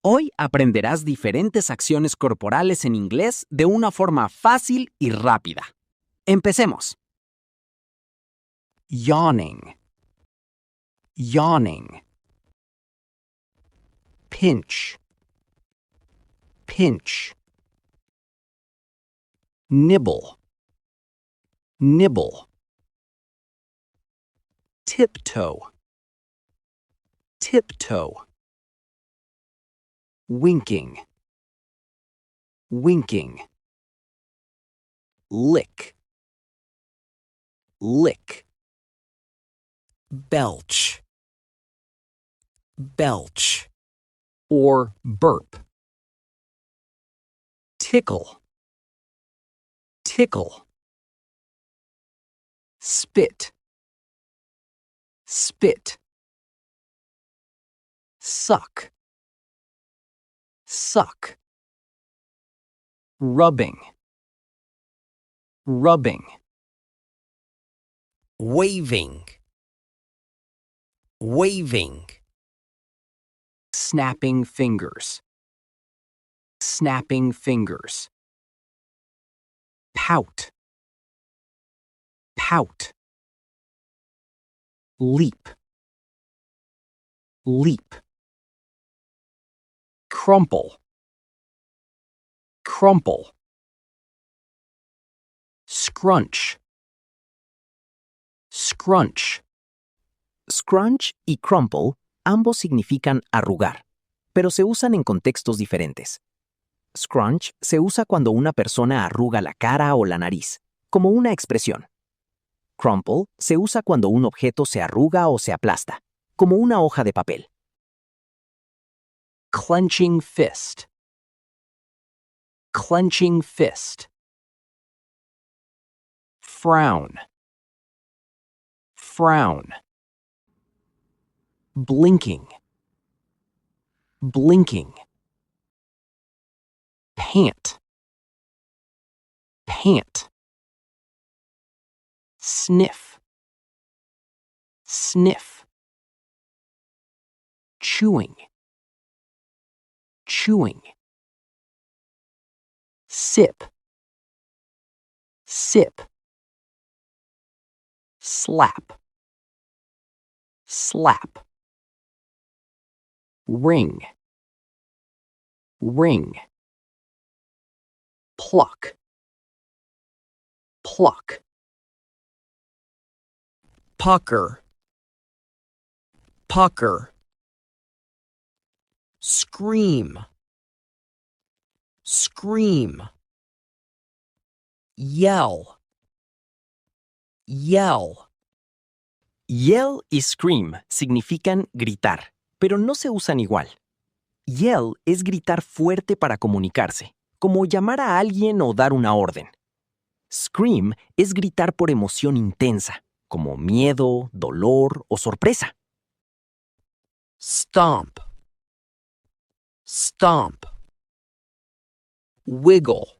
Hoy aprenderás diferentes acciones corporales en inglés de una forma fácil y rápida. Empecemos. Yawning. Yawning. Pinch. Pinch. Nibble. Nibble. Tiptoe. Tiptoe. Winking. Winking. Lick. Lick. Belch. Belch. Or burp. Tickle. Tickle. Spit. Spit. Suck. Suck. Rubbing. Rubbing. Waving. Waving. Snapping fingers. Snapping fingers. Pout. Pout. Leap. Leap. Crumple. Crumple. Scrunch. Scrunch. Scrunch y crumple ambos significan arrugar, pero se usan en contextos diferentes. Scrunch se usa cuando una persona arruga la cara o la nariz, como una expresión. Crumple se usa cuando un objeto se arruga o se aplasta, como una hoja de papel. Clenching fist. Clenching fist. Frown. Frown. Blinking. Blinking. Pant. Pant. Sniff. Sniff. Chewing. Chewing. Sip. Sip. Slap. Slap. Ring. Ring. Pluck. Pluck. Pucker. Pucker. Scream. Scream. Yell. Yell. Yell y scream significan gritar, pero no se usan igual. Yell es gritar fuerte para comunicarse, como llamar a alguien o dar una orden. Scream es gritar por emoción intensa, como miedo, dolor o sorpresa. Stomp. Stomp. Wiggle.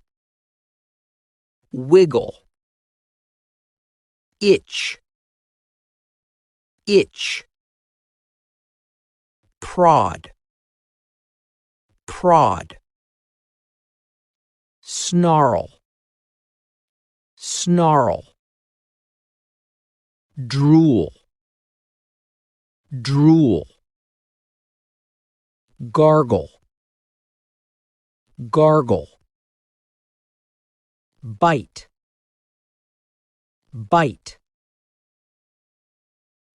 Wiggle. Itch. Itch. Prod. Prod. Snarl. Snarl. Drool. Drool. Gargle. Gargle. Bite. Bite.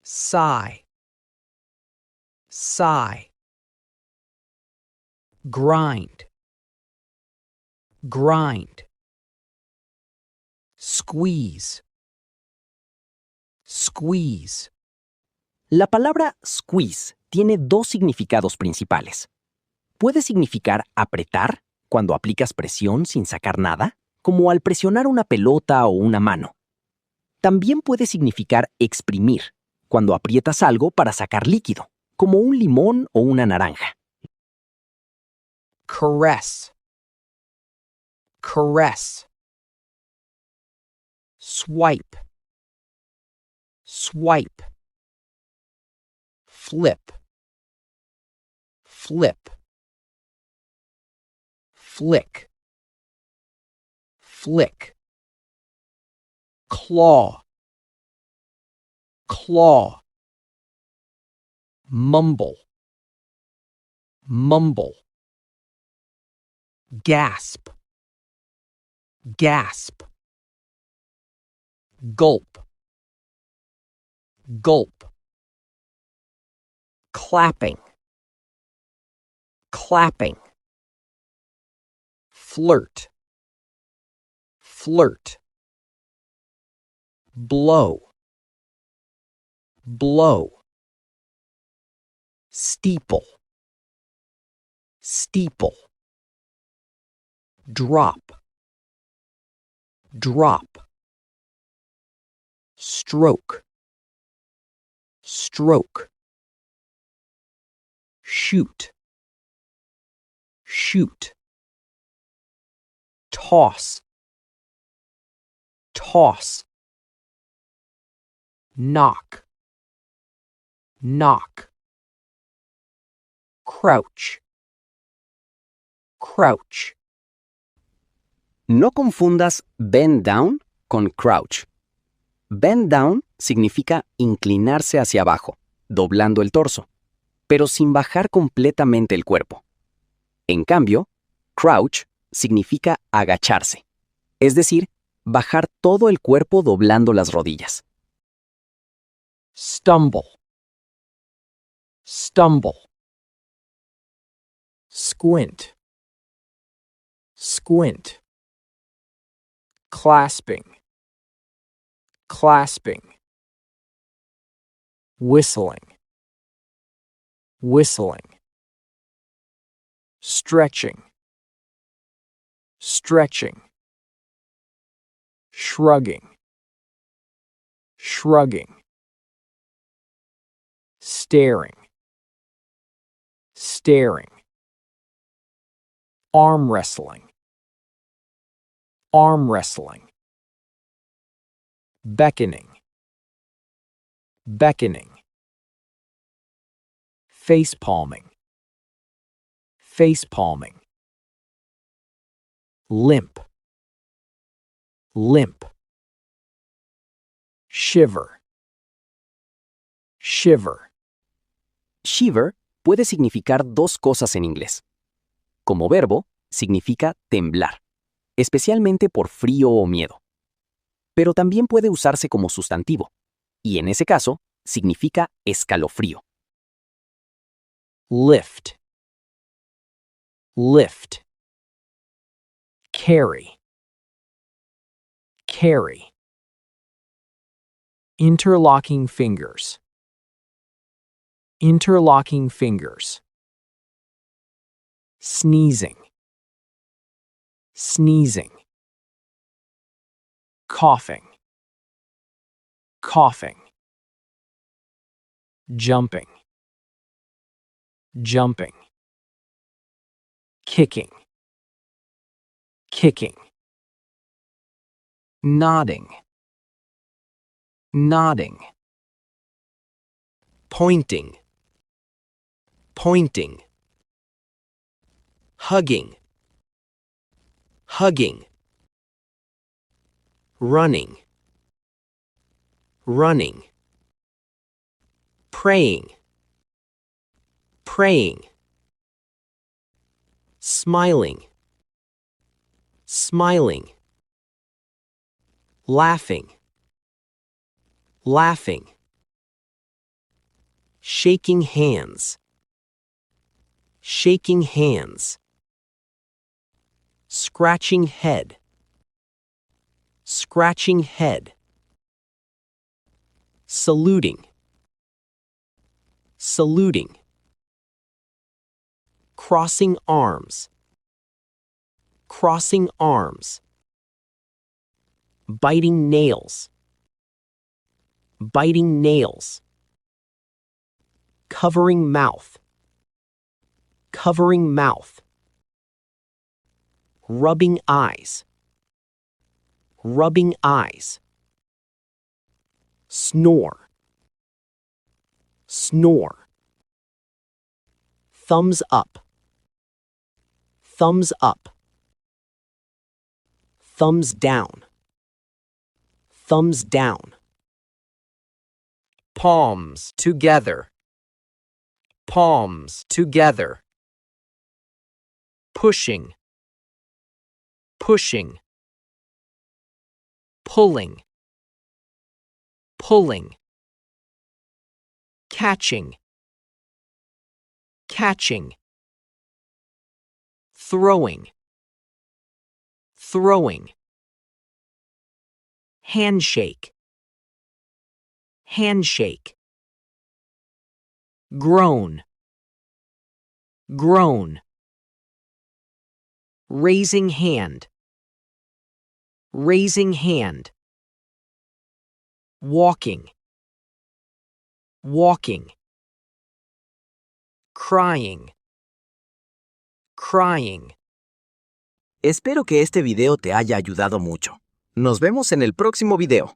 Sigh. Sigh. Grind. Grind. Squeeze. Squeeze. La palabra squeeze tiene dos significados principales. Puede significar apretar, cuando aplicas presión sin sacar nada, como al presionar una pelota o una mano. También puede significar exprimir, cuando aprietas algo para sacar líquido, como un limón o una naranja. Caress. Caress. Swipe. Swipe. Flip. Flip. flick, flick, claw, claw, mumble, mumble, gasp, gasp, gulp, gulp, clapping, clapping, flirt, flirt, blow, blow, steeple, steeple, drop, drop, stroke, stroke, shoot, shoot, toss, toss, knock, knock, crouch, crouch. No confundas bend down con crouch. Bend down significa inclinarse hacia abajo, doblando el torso, pero sin bajar completamente el cuerpo. En cambio, crouch significa agacharse, es decir, bajar todo el cuerpo doblando las rodillas. Stumble, stumble, squint, squint, clasping, clasping, whistling, whistling, stretching, stretching, shrugging, shrugging, staring, staring, arm wrestling, arm wrestling, beckoning, beckoning, face palming, face palming, limp, limp, shiver, shiver. Shiver puede significar dos cosas en inglés. Como verbo, significa temblar, especialmente por frío o miedo. Pero también puede usarse como sustantivo, y en ese caso, significa escalofrío. Lift, lift, carry, carry, interlocking fingers, interlocking fingers, sneezing, sneezing, coughing, coughing, jumping, jumping, kicking, kicking, nodding, nodding, pointing, pointing, hugging, hugging, running, running, praying, praying, smiling, smiling, laughing, laughing, shaking hands, shaking hands, scratching head, scratching head, saluting, saluting, crossing arms, crossing arms, biting nails, biting nails, covering mouth, covering mouth, rubbing eyes, rubbing eyes, snore, snore, thumbs up, thumbs up, thumbs down, thumbs down. Palms together, palms together. Pushing, pushing. Pulling, pulling. Catching, catching. Throwing, throwing. Handshake, handshake. Groan, groan. Raising hand, raising hand. Walking, walking. Crying, crying. Espero que este video te haya ayudado mucho. Nos vemos en el próximo video.